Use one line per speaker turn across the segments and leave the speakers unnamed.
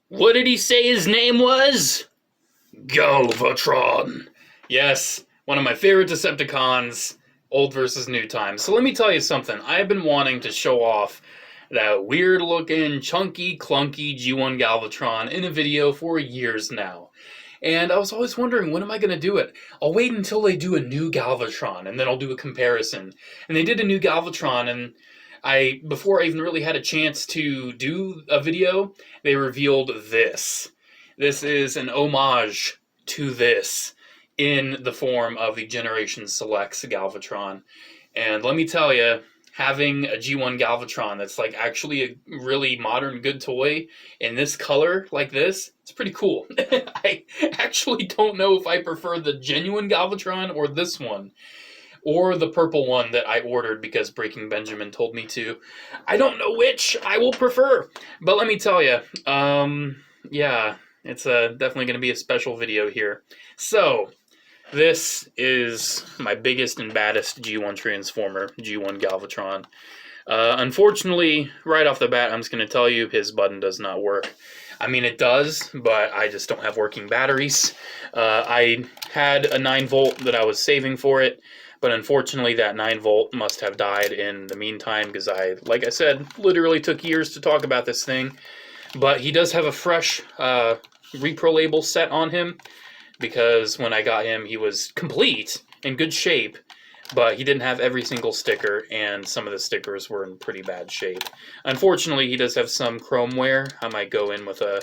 What did he say his name was? Galvatron. Yes, one of my favorite Decepticons, old versus new times. So let me tell you something. I've been wanting to show off that weird looking, chunky, clunky G1 Galvatron in a video for years now. And I was always wondering, when am I going to do it? I'll wait until they do a new Galvatron, and then I'll do a comparison. And they did a new Galvatron, and before I even really had a chance to do a video, they revealed this. This is an homage to this in the form of the Generation Selects Galvatron. And let me tell you, having a G1 Galvatron that's like actually a really modern good toy in this color like this, it's pretty cool. I actually don't know if I prefer the genuine Galvatron or this one, or the purple one that I ordered because Breaking Benjamin told me to. I don't know which I will prefer, but let me tell you, yeah, it's definitely going to be a special video here. So, this is my biggest and baddest G1 Transformer, G1 Galvatron. Unfortunately, right off the bat, I'm just going to tell you his button does not work. I mean, it does, but I just don't have working batteries. I had a 9-volt that I was saving for it, but unfortunately that 9-volt must have died in the meantime because like I said, literally took years to talk about this thing. But he does have a fresh repro label set on him, because when I got him, he was complete, in good shape, but he didn't have every single sticker, and some of the stickers were in pretty bad shape. Unfortunately, he does have some chrome wear. I might go in with a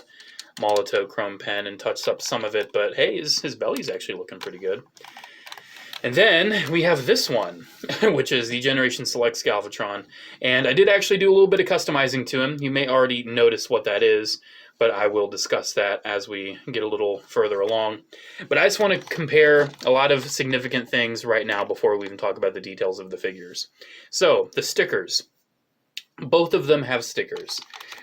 Molotow chrome pen and touch up some of it, but hey, his belly's actually looking pretty good. And then we have this one, which is the Generation Selects Galvatron. And I did actually do a little bit of customizing to him. You may already notice what that is, but I will discuss that as we get a little further along. But I just want to compare a lot of significant things right now before we even talk about the details of the figures. So, the stickers. Both of them have stickers.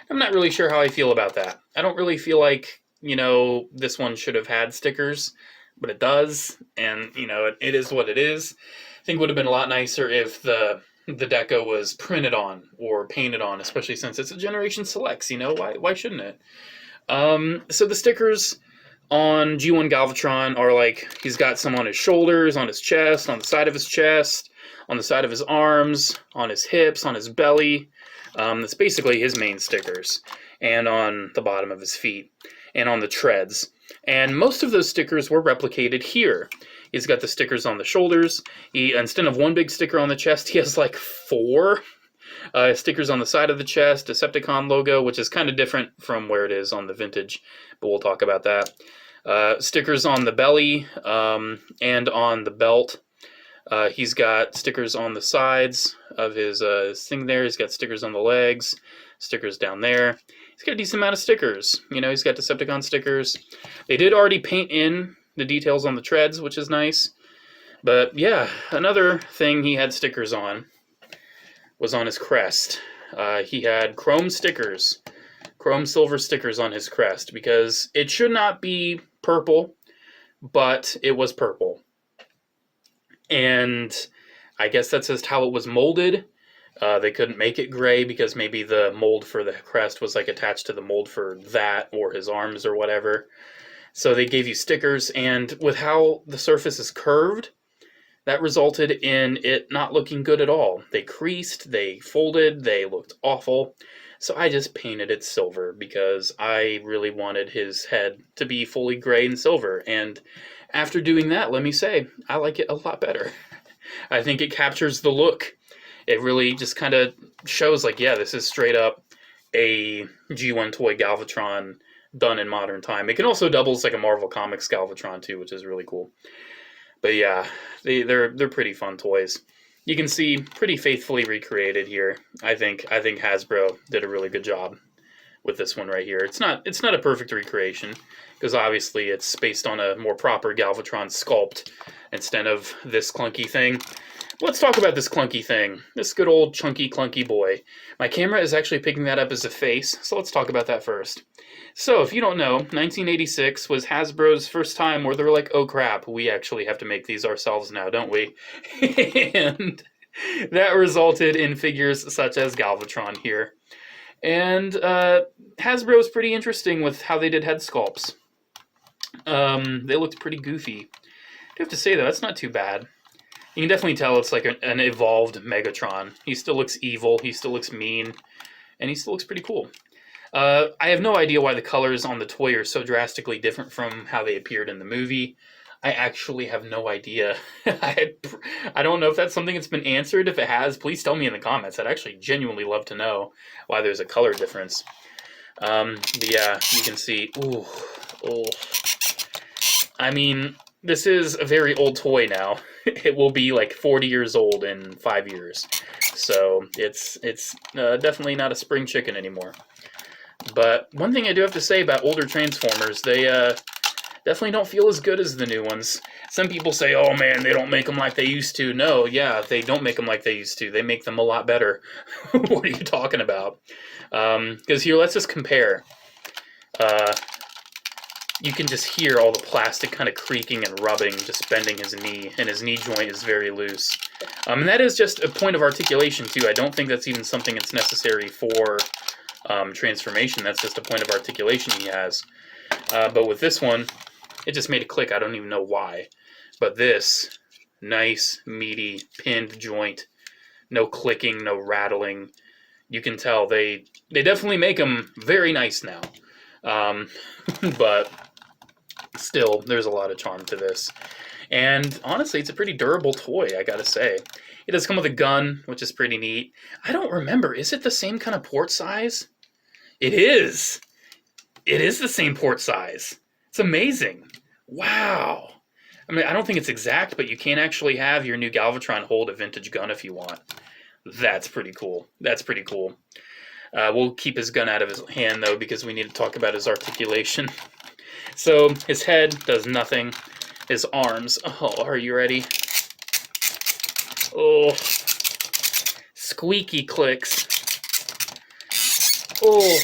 I'm not really sure how I feel about that. I don't really feel like, this one should have had stickers, but it does, and, it is what it is. I think it would have been a lot nicer if the deco was printed on or painted on, especially since it's a Generation Selects, why shouldn't it? So the stickers on G1 Galvatron are like, he's got some on his shoulders, on his chest, on the side of his chest, on the side of his arms, on his hips, on his belly. That's basically his main stickers, and on the bottom of his feet, and on the treads. And most of those stickers were replicated here. He's got the stickers on the shoulders. Instead of one big sticker on the chest, he has like 4 stickers on the side of the chest, Decepticon logo, which is kind of different from where it is on the vintage, but we'll talk about that. Stickers on the belly and on the belt. He's got stickers on the sides of his thing there. He's got stickers on the legs, stickers down there. He's got a decent amount of stickers. He's got Decepticon stickers. They did already paint in the details on the treads, which is nice. But yeah, another thing he had stickers on was on his crest. He had chrome stickers, chrome silver stickers on his crest, because it should not be purple, but it was purple. And I guess that's just how it was molded. They couldn't make it gray because maybe the mold for the crest was like attached to the mold for that or his arms or whatever. So they gave you stickers, and with how the surface is curved, that resulted in it not looking good at all. They creased, they folded, they looked awful. So I just painted it silver because I really wanted his head to be fully gray and silver. And after doing that, let me say, I like it a lot better. I think it captures the look. It really just kind of shows like, yeah, this is straight up a G1 toy Galvatron done in modern time. It can also double as like a Marvel Comics Galvatron too, which is really cool. But yeah, they're pretty fun toys. You can see pretty faithfully recreated here. I think Hasbro did a really good job with this one right here. It's not a perfect recreation, because obviously it's based on a more proper Galvatron sculpt instead of this clunky thing. Let's talk about this clunky thing. This good old chunky clunky boy. My camera is actually picking that up as a face, so let's talk about that first. So, if you don't know, 1986 was Hasbro's first time where they were like, oh crap, we actually have to make these ourselves now, don't we? And that resulted in figures such as Galvatron here. And Hasbro's pretty interesting with how they did head sculpts. They looked pretty goofy. I have to say, though, that's not too bad. You can definitely tell it's like an evolved Megatron. He still looks evil, he still looks mean, and he still looks pretty cool. I have no idea why the colors on the toy are so drastically different from how they appeared in the movie. I actually have no idea. I don't know if that's something that's been answered. If it has, please tell me in the comments. I'd actually genuinely love to know why there's a color difference. But yeah, you can see. Ooh, oh. I mean, this is a very old toy now. It will be like 40 years old in 5 years. So it's definitely not a spring chicken anymore. But one thing I do have to say about older Transformers, they definitely don't feel as good as the new ones. Some people say, oh man, they don't make them like they used to. No, yeah, they don't make them like they used to. They make them a lot better. What are you talking about? Because here, let's just compare. You can just hear all the plastic kind of creaking and rubbing, just bending his knee, and his knee joint is very loose. And that is just a point of articulation, too. I don't think that's even something that's necessary for transformation. That's just a point of articulation he has. But with this one, it just made a click. I don't even know why. But this, nice, meaty, pinned joint. No clicking, no rattling. You can tell they definitely make them very nice now. But still, there's a lot of charm to this. And honestly, it's a pretty durable toy, I gotta say. It does come with a gun, which is pretty neat. I don't remember. Is it the same kind of port size? It is. It is the same port size. It's amazing. Wow. I mean, I don't think it's exact, but you can actually have your new Galvatron hold a vintage gun if you want. That's pretty cool. That's pretty cool. We'll keep his gun out of his hand, though, because we need to talk about his articulation. So, his head does nothing. His arms. Oh, are you ready? Oh. Squeaky clicks. Oh.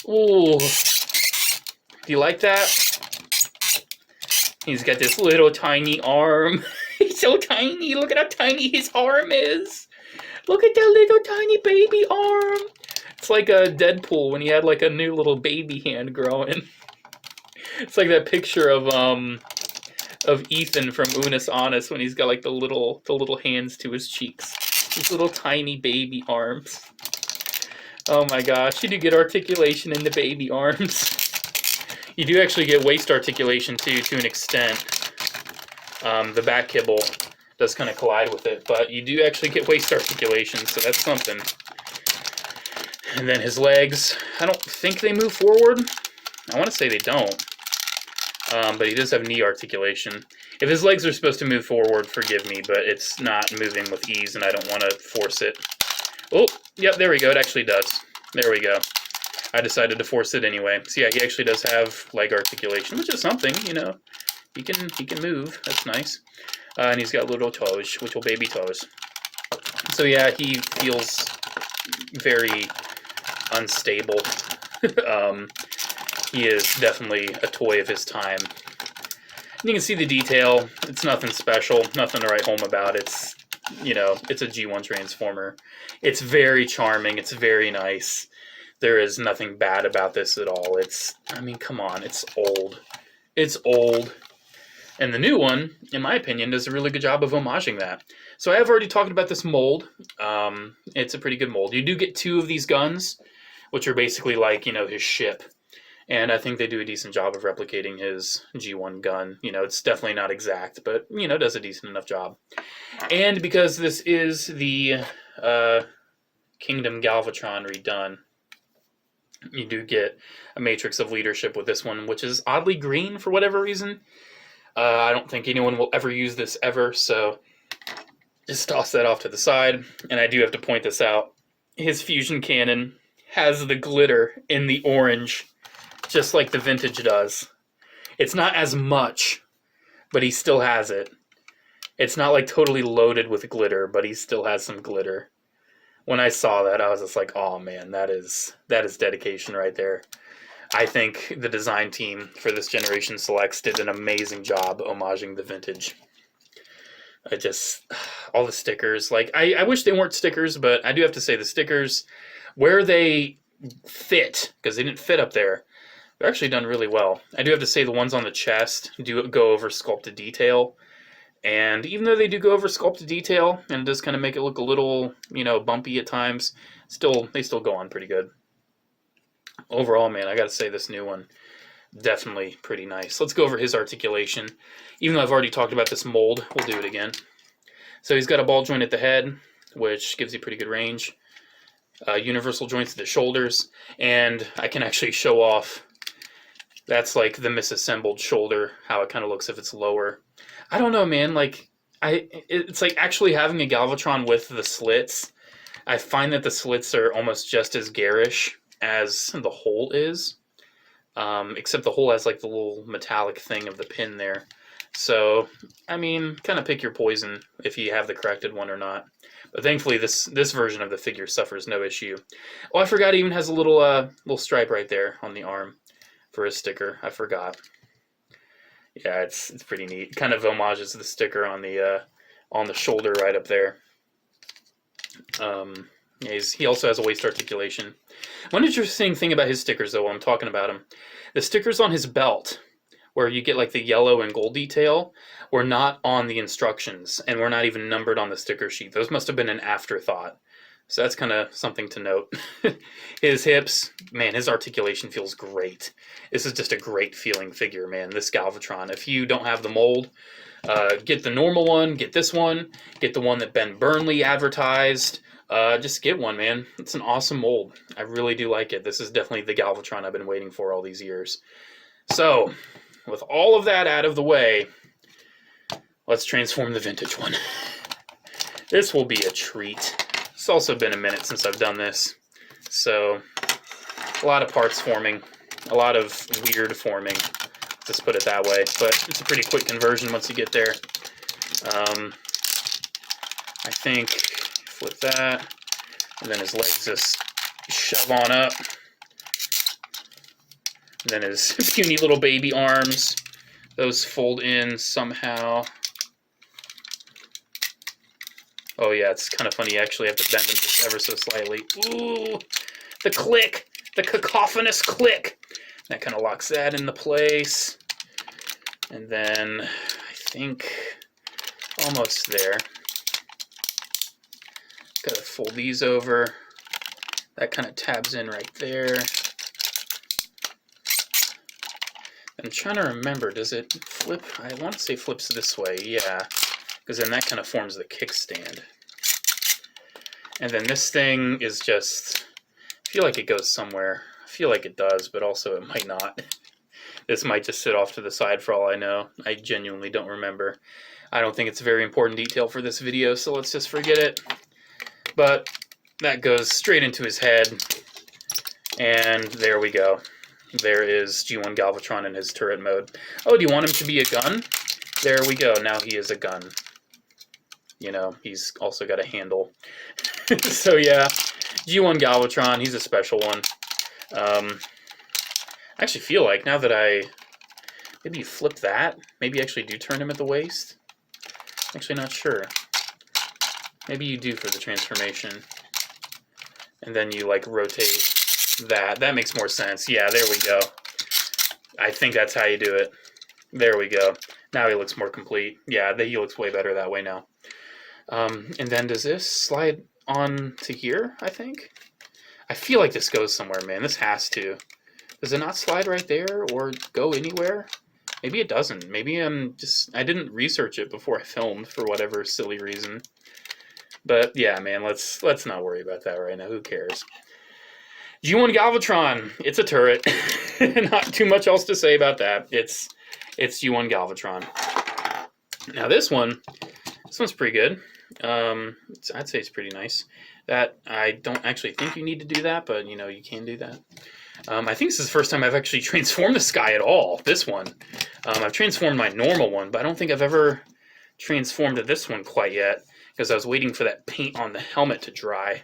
Oh. Do you like that? He's got this little tiny arm. He's so tiny. Look at how tiny his arm is. Look at that little tiny baby arm. It's like a Deadpool when he had like a new little baby hand growing. It's like that picture of Ethan from Unis Honest when he's got like the little hands to his cheeks. These little tiny baby arms. Oh my gosh, you do get articulation in the baby arms. You do actually get waist articulation too, to an extent. The back kibble does kind of collide with it, but you do actually get waist articulation, so that's something. And then his legs, I don't think they move forward. I want to say they don't. But he does have knee articulation. If his legs are supposed to move forward, forgive me, but it's not moving with ease, and I don't want to force it. Oh, yep, there we go. It actually does. There we go. I decided to force it anyway. So yeah, he actually does have leg articulation, which is something, you know. He can move. That's nice. And he's got little toes, little baby toes. So yeah, he feels very unstable. He is definitely a toy of his time. And you can see the detail. It's nothing special, nothing to write home about. It's, you know, it's a G1 Transformer. It's very charming. It's very nice. There is nothing bad about this at all. I mean, come on, it's old. It's old. And the new one, in my opinion, does a really good job of homaging that. So I have already talked about this mold. It's a pretty good mold. You do get 2 of these guns, which are basically like, you know, his ship. And I think they do a decent job of replicating his G1 gun. You know, it's definitely not exact, but, you know, does a decent enough job. And because this is the Kingdom Galvatron redone, you do get a matrix of leadership with this one, which is oddly green for whatever reason. I don't think anyone will ever use this ever, so just toss that off to the side. And I do have to point this out. His fusion cannon has the glitter in the orange, just like the vintage does. It's not as much, but he still has it. It's not like totally loaded with glitter, but he still has some glitter. When I saw that, I was just like, oh man, that is dedication right there. I think the design team for this Generation Selects did an amazing job homaging the vintage. All the stickers, like, I wish they weren't stickers, but I do have to say the stickers Where they fit, because they didn't fit up there, they're actually done really well. I do have to say the ones on the chest do go over sculpted detail. And even though they do go over sculpted detail, and it does kind of make it look a little, bumpy at times, they still go on pretty good. Overall, man, I gotta say this new one, definitely pretty nice. Let's go over his articulation. Even though I've already talked about this mold, we'll do it again. So he's got a ball joint at the head, which gives you pretty good range. Universal joints at the shoulders, and I can actually show off, that's like the misassembled shoulder, how it kind of looks if it's lower. I don't know, man, it's like actually having a Galvatron with the slits. I find that the slits are almost just as garish as the hole is, except the hole has like the little metallic thing of the pin there. So, I mean, kind of pick your poison if you have the corrected one or not. But thankfully, this version of the figure suffers no issue. Oh, I forgot it even has a little stripe right there on the arm for a sticker. I forgot. Yeah, it's pretty neat. Kind of homages the sticker on the shoulder right up there. Yeah, he also has a waist articulation. One interesting thing about his stickers, though, while I'm talking about him, the stickers on his belt, where you get like the yellow and gold detail, were not on the instructions, and were not even numbered on the sticker sheet. Those must have been an afterthought. So that's kind of something to note. His hips, man, his articulation feels great. This is just a great feeling figure, man, this Galvatron. If you don't have the mold, get the normal one, get this one, get the one that Ben Burnley advertised. Just get one, man. It's an awesome mold. I really do like it. This is definitely the Galvatron I've been waiting for all these years. So, with all of that out of the way, let's transform the vintage one. This will be a treat. It's also been a minute since I've done this, so a lot of parts forming, a lot of weird forming, let's put it that way, but it's a pretty quick conversion once you get there. I think, flip that, and then his legs just shove on up, and then his puny little baby arms, those fold in somehow. Oh yeah, it's kind of funny. You actually have to bend them just ever so slightly. Ooh, the click, the cacophonous click. That kind of locks that into place. And then I think almost there. Gotta fold these over. That kind of tabs in right there. I'm trying to remember, does it flip? I want to say flips this way, yeah. Because then that kind of forms the kickstand. And then this thing is just, I feel like it goes somewhere. I feel like it does, but also it might not. This might just sit off to the side for all I know. I genuinely don't remember. I don't think it's a very important detail for this video, so let's just forget it. But that goes straight into his head. And there we go. There is G1 Galvatron in his turret mode. Oh, do you want him to be a gun? There we go. Now he is a gun. You know, he's also got a handle. So yeah, G1 Galvatron, he's a special one. I actually feel like now that maybe you flip that, maybe you actually do turn him at the waist. Actually not sure. Maybe you do for the transformation. And then you like rotate that. That makes more sense. Yeah, there we go. I think that's how you do it. There we go. Now he looks more complete. Yeah, he looks way better that way now. And then does this slide on to here, I think? I feel like this goes somewhere, man. This has to. Does it not slide right there or go anywhere? Maybe it doesn't. Maybe I didn't research it before I filmed for whatever silly reason. But yeah, man, let's not worry about that right now. Who cares? G1 Galvatron. It's a turret. Not too much else to say about that. It's G1 Galvatron. Now this one's pretty good. I'd say it's pretty nice. That I don't actually think you need to do that, but you know, you can do that. I think this is the first time I've actually transformed this guy at all. This one. I've transformed my normal one, but I don't think I've ever transformed this one quite yet because I was waiting for that paint on the helmet to dry.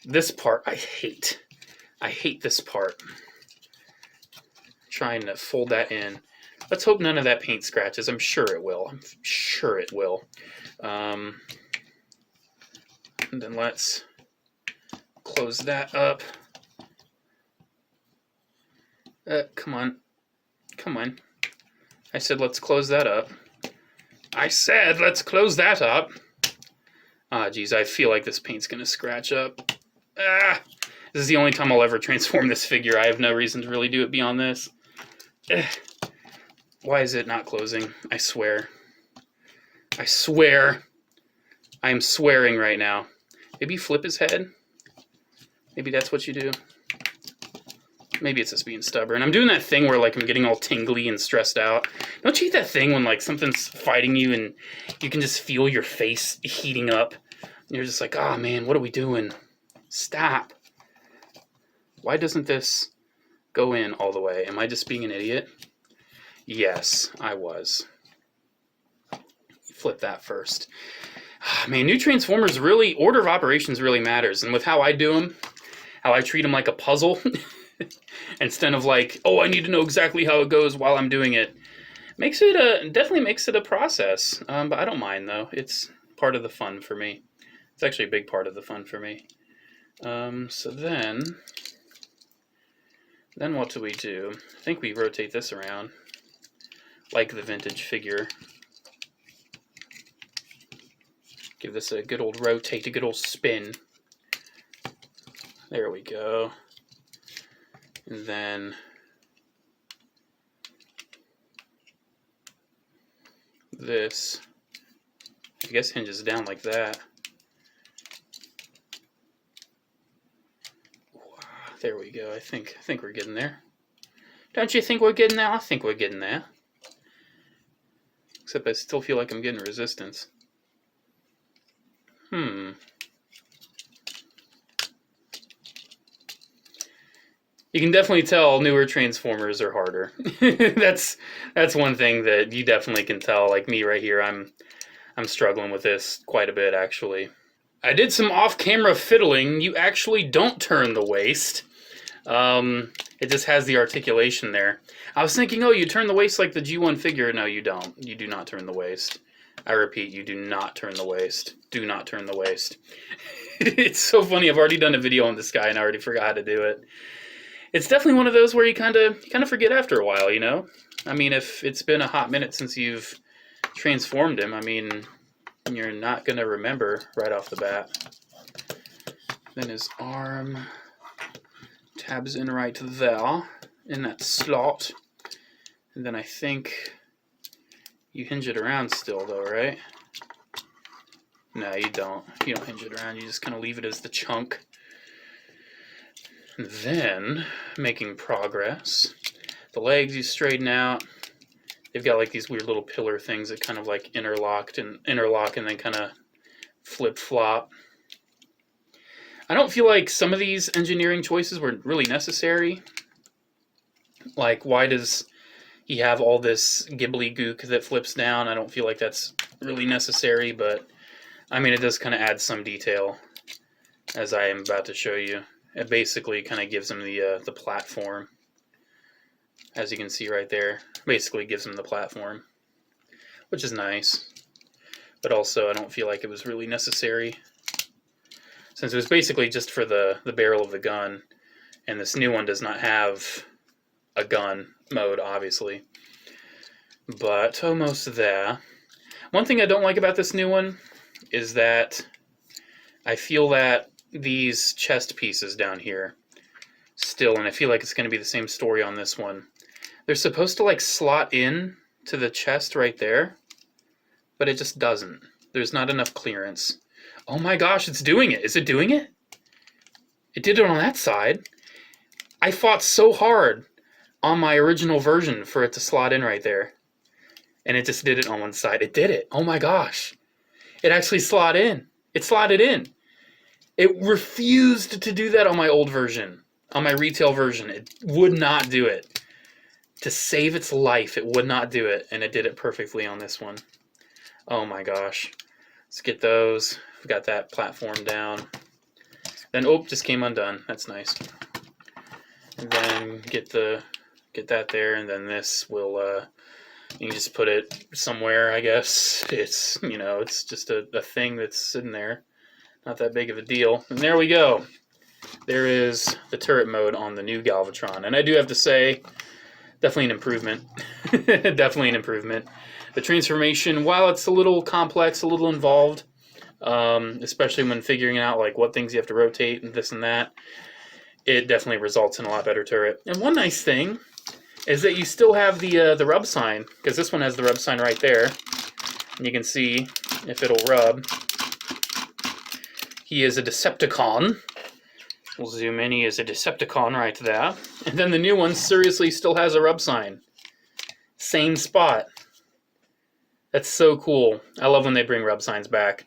This part I hate. I hate this part. Trying to fold that in. Let's hope none of that paint scratches. I'm sure it will. I'm sure it will. And then let's close that up. Come on. Come on. I said let's close that up. I said let's close that up. Ah, geez, I feel like this paint's gonna scratch up. Ah! This is the only time I'll ever transform this figure. I have no reason to really do it beyond this. Why is it not closing? I swear. I swear. I am swearing right now. Maybe flip his head? Maybe that's what you do? Maybe it's just being stubborn. I'm doing that thing where like I'm getting all tingly and stressed out. Don't you hate that thing when like something's fighting you and you can just feel your face heating up? And you're just like, oh man, what are we doing? Stop. Why doesn't this go in all the way? Am I just being an idiot? Yes, I was. Flip that first. Man, new Transformers really, order of operations really matters. And with how I do them, how I treat them like a puzzle, instead of like, oh, I need to know exactly how it goes while I'm doing it, makes it definitely makes it a process. But I don't mind though. It's part of the fun for me. It's actually a big part of the fun for me. So then what do we do? I think we rotate this around like the vintage figure. Give this a good old rotate, a good old spin. There we go. And then this, I guess, hinges down like that. There we go. I think we're getting there. Don't you think we're getting there? I think we're getting there. Except I still feel like I'm getting resistance. You can definitely tell newer Transformers are harder. That's one thing that you definitely can tell. Like me right here, I'm struggling with this quite a bit actually. I did some off-camera fiddling. You actually don't turn the waist. It just has the articulation there. I was thinking, oh, you turn the waist like the G1 figure. No, you don't. You do not turn the waist. I repeat, you do not turn the waist. Do not turn the waist. It's so funny. I've already done a video on this guy and I already forgot how to do it. It's definitely one of those where you kind of forget after a while, you know? I mean, if it's been a hot minute since you've transformed him, I mean, you're not going to remember right off the bat. Then his arm tabs in right there, in that slot. And then I think you hinge it around still, though, right? No, you don't. You don't hinge it around. You just kind of leave it as the chunk. Then, making progress. The legs you straighten out. They've got like these weird little pillar things that kind of like interlock and then kind of flip-flop. I don't feel like some of these engineering choices were really necessary. Like, why does he have all this gibbly gook that flips down? I don't feel like that's really necessary, but I mean, it does kind of add some detail, as I am about to show you. It basically kind of gives him the platform, as you can see right there. Basically gives him the platform, which is nice. But also, I don't feel like it was really necessary, since it was basically just for the barrel of the gun, and this new one does not have a gun mode, obviously. But almost there. One thing I don't like about this new one is that I feel that these chest pieces down here still, and I feel like it's going to be the same story on this one, they're supposed to like slot in to the chest right there, but it just doesn't. There's not enough clearance. Oh my gosh, it's doing it. Is it doing it? It did it on that side. I fought so hard on my original version for it to slot in right there, and it just did it on one side. It did it. Oh my gosh. It actually slot in. It slotted in. It refused to do that on my old version, on my retail version. It would not do it. To save its life, it would not do it, and it did it perfectly on this one. Oh my gosh. Let's get those. We've got that platform down. Then, oh, just came undone. That's nice. And then get that there, and then this will, you can just put it somewhere, I guess. It's, you know, it's just a thing that's sitting there. Not that big of a deal. And there we go. there is the turret mode on the new Galvatron. And I do have to say, definitely an improvement. Definitely an improvement. The transformation, while it's a little complex, a little involved, especially when figuring out like what things you have to rotate and this and that, it definitely results in a lot better turret. And one nice thing is that you still have the rub sign, because this one has the rub sign right there. And you can see if it'll rub. He is a Decepticon. We'll zoom in. He is a Decepticon right there. And then the new one seriously still has a rub sign. Same spot. That's so cool. I love when they bring rub signs back.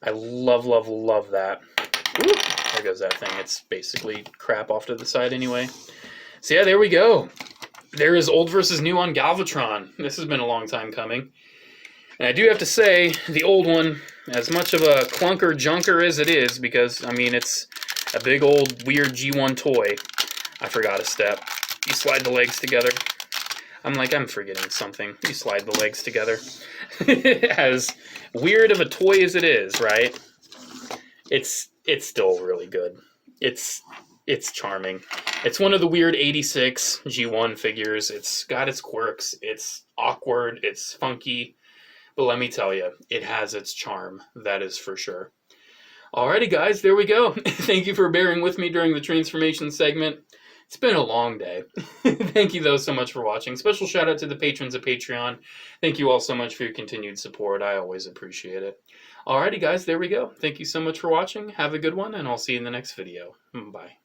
I love, love, love that. Ooh, there goes that thing. It's basically crap off to the side anyway. So yeah, there we go. There is old versus new on Galvatron. This has been a long time coming. And I do have to say, the old one, as much of a clunker junker as it is, because, I mean, it's a big old weird G1 toy. I forgot a step. You slide the legs together. I'm forgetting something. You slide the legs together. As weird of a toy as it is, right? It's still really good. It's charming. It's one of the weird 86 G1 figures. It's got its quirks. It's awkward. It's funky. But let me tell you, it has its charm. That is for sure. Alrighty, guys, there we go. Thank you for bearing with me during the transformation segment. It's been a long day. Thank you, though, so much for watching. Special shout out to the patrons of Patreon. Thank you all so much for your continued support. I always appreciate it. Alrighty, guys, there we go. Thank you so much for watching. Have a good one, and I'll see you in the next video. Bye.